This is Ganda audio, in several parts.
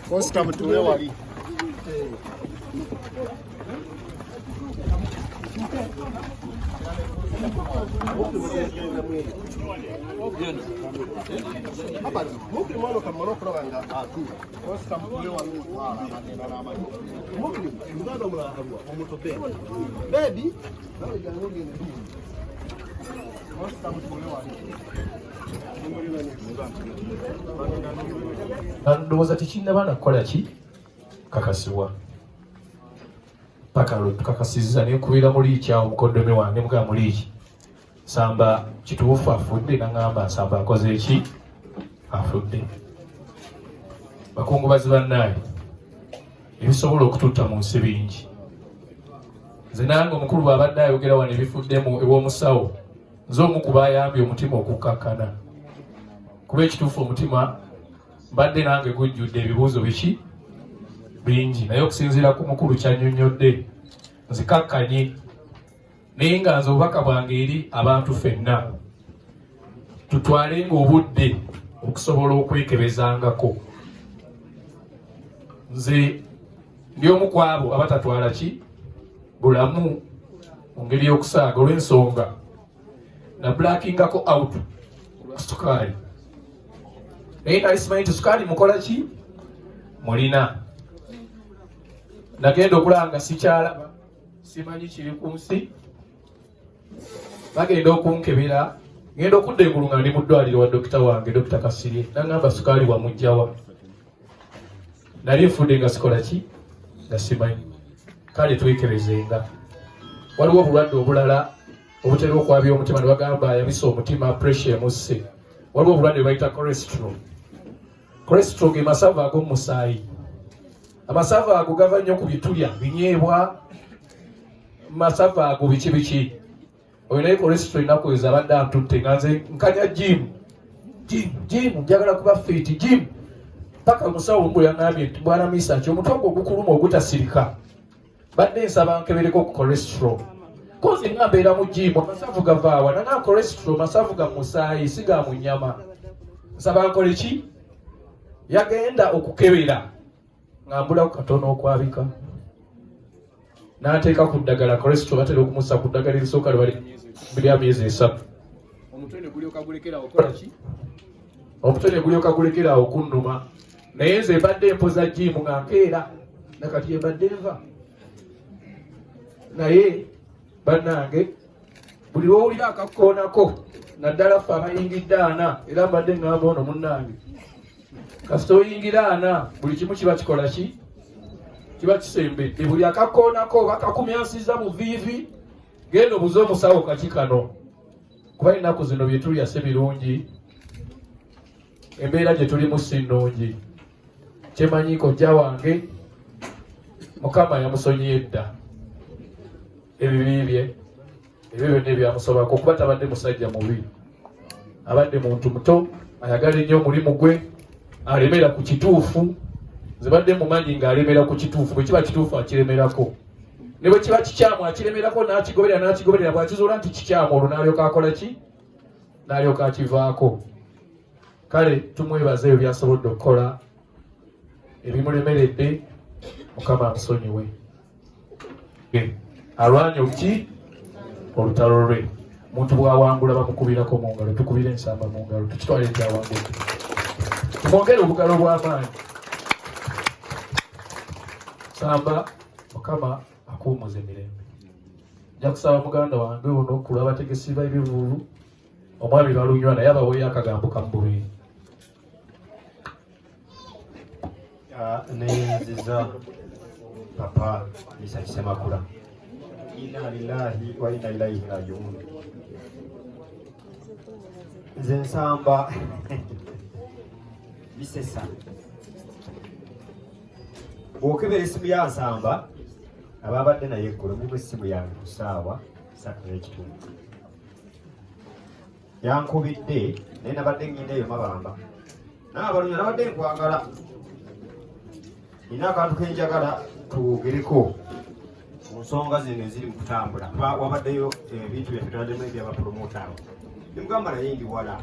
Costa mtuwe wali. Hapa mukli mwana kamano kuranga atu. Costa mtuwe wali wala manena na mali. Mukli mudado murahabwa omutobe. Baby, nawe jangogi ne du. Costa mtuwe wali. Ndowooza tekinnaba kukola ki kakasibwa paka tukakasizza nekubira muliiki awo mukoddomi wange mugaa muliiki Nsamba kituufu afudde naŋŋamba Nsamba akoze eki afudde. Bakungubazi bannaye ebisobola okututta mu nsi bingi. Nze nange omukulu bw'abadde ayogera wano ebifuddemu ew'omusawo nze omu ku baayambye omutima okukkakkana. Kuba ekituufu omutima mbadde nange gujjudde ebibuuzo biki bingi, naye okusinziira ku mukulu ky'annyonnyodde nzikakkanye naye nga nze obubaka bwange eri abantu ffenna tutwalenga obudde okusobola okwekebezangako. Nze ndi omu ku abo abatatwala ki bulamu mu ngeri y'okusaaga olw'ensonga na blackingako out sukaali. Naye nali simanyi nti sukaali mukola ki mulina. Nagenda okulanga sikyalaba simanyi kiri ku nsi, bagenda okunkebera, ngenda okudda engulu nga ndi mu ddwaliro wa dokita wange Dokita Kasirye naŋŋamba sukaali wamugjawa. Nali nfudde nga sikola ki nga simanyi. Kale twekebezenga. Waliwo obulwadde obulala obutera okwabya omutima ne bagamba yabisa omutima, pressure emusse. Waliwo obulwadde bwe bayita cholesterol. Cholesterol ge masavu ag'omu musaayi. Amasavu ago gava nnyo ku bitulya binyeebwa, masavu ago biki biki. Oyo naye cholesterol ennaku ezo abadde antutte nga nze nkanya jimu njagala kuba fit jimu. Paka omusawo omu yaŋŋambye nti bwana Mesearch omutwe gwo ogukuluma ogutasirika badde nsaba nkebereko ku cholesterol. Kozi nga mbeera mu jimu amasavu gava awa nanga cholesterol masavu ga musaayi si ga mu nnyama. Nsaba nkole ki? Yagenda okukebera ng'ambulaku katono okwabika. N'ateeka ku ddagala cholesterol batera okumussa ku ddagala erisooka lya myezi 3. Omutwe ne gulyoka gulekerawo okukola ki? Omutwe ne gulyoka gulekerawo okunnuma. Naye nze mbadde mpoza jimu nga nkeera nakati ye mbadde nva. Naye bannange buli lw'owulira akakkoonako naddala ffe abayingidde 4 era mbadde ngamba ono munnange kasita oyingira 4 buli kimu kiba kikola ki? Kiba kisembedde. Buli akakkoonako bakakumyansiza mu viivi genda obuze omusawo kaki kano. Kuba ennaku zino bye tulya si birungi, embeera gye tulimu si nnungi. Kyemanyi kojja wange Mukama yamusonyiye dda ebibi bye, ebyo byonna ebyamusobako kuba tabadde musajja mubi. Abadde muntu muto ayagala ennyo omulimu gwe, alemera ku kituufu. Nze badde mumanyi ng'alemera ku kituufu, bwe kiba kituufu akiremerako. Ne bwe kiba kikyamu akiremerako n'akigoberera bw'akizuula nti kikyamu olwo n'alyoka akola ki? N'alyoka akivaako. Kale tumwebaza ebyo byasobodde okukola. Ebimulemeredde Mukama amusonyiwe. Alwanye ki? Olutalo lwe. Muntu bw'awangula bamukubirako mu ngalo, tukubire Nsamba mu ngalo, tukitwale ekyawangula. Tumwongere obugalo bw'amaanyi. Nsamba Mukama akuumuze emirembe. Nja kusaba muganda wange ono ku lw'abategesi b'ebivuulu omwami balunywa naye abaweeyo akagambo kamubiri. Nenzisa papa Mesearch Semakula. Inna lillahi wa inna ilaihi raji'un. Nze Nsamba bisesa. Bw'okebera essimu ya Nsamba ababadde naye eggulo muba essimu yange ku ssaawa 3:30. Yankubidde naye nabadde ngenda eyo Mabamba. N'abalunya nabadde nkwagala. Nina akantu kenjagala twogereko ku nsonga zino eziri mu kutambula. Wabaddeyo ebintu byaffe twaddemu eby'abapromota abo. Nimugamba naye ndi wala.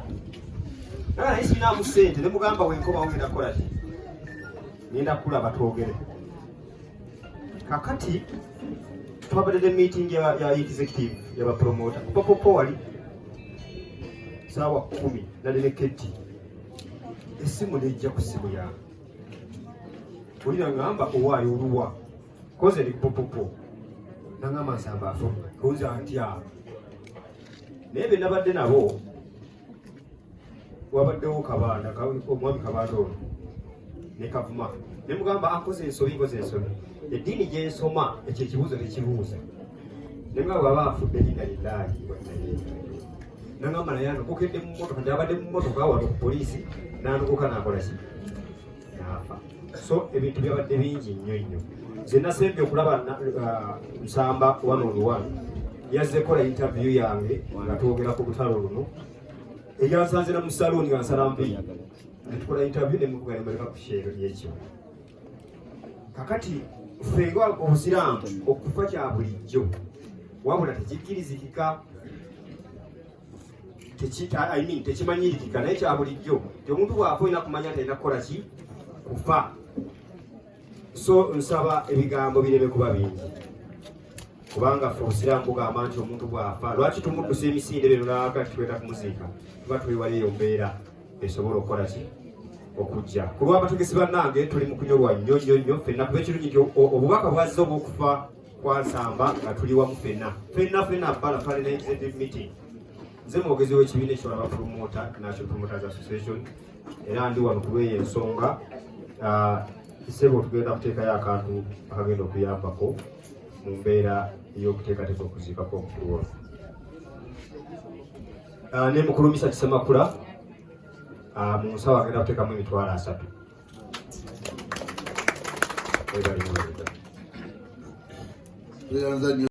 naye sinaamu ssente ne mugamba wenkomawo ngenda kukola ki ngenda kulaba twogere kakati twabadde meeting ya executive yabapromota kupapopo wali saawa 10 nali ne Keti essimu nejja ku ssimu yange olina ngamba owaayo oluwa koze ndi kupopopo nangamba Nsamba afo koza atya naye be nabadde nabo wabaddewo kabaanda omwami kabaanda ono ne kavuma ne mugamba akoze ensobi eddiini gye nsoma ekyo ekibuuzo nekibuuza ne nga bw'aba afudde linda lillahi nangamba naye anokokedde mu mmotoka nti mu mmotoka wano ku poliisi n'anokoka n'akola ki n'afa so ebintu byabadde bingi nnyo nze nasembye okulaba Nsamba 101 yazze kola interview yange nga twogera ku lutalo luno eyansanze na mu saloni nga nsala mpi netukola interview ne muvuga ne maleka ku sheero lyekyo kakati fenga obusiraamu okufa kya bulijjo wabula tekikkirizikika tekimanyirikika naye kya bulijjo ti omuntu bw'afa olina kumanya nti alina kukola ki kufa so nsaba ebigambo bireme kuba bingi kubanga ffe obusiraamu bugamba nti omuntu bw'afa lwaki tumuddusa emisinde bino nakati tweta kumuziika tuba twewala eyo mbeera esobola okukola ki okujja ku lw'abategesi bannange tuli mu kunyolwa nnyo ffenna kuba ekirungi nti obubaka bwazze obw'okufa kwa Nsamba nga tuli wamu ffenna bala pale na executive meeting nze mwogezi w'ekibiina ekitwala abapromota National Promoters Association era ndi wano ku lw'eyo ensonga sebo tugenda kuteekayo akantu akagenda okuyambako mu mbeera y'okuteekateeka okuziikako omukulu waffe ne mukulu Mesearch Ssemakula mu nsawo agenda kuteekamu emitwalo 3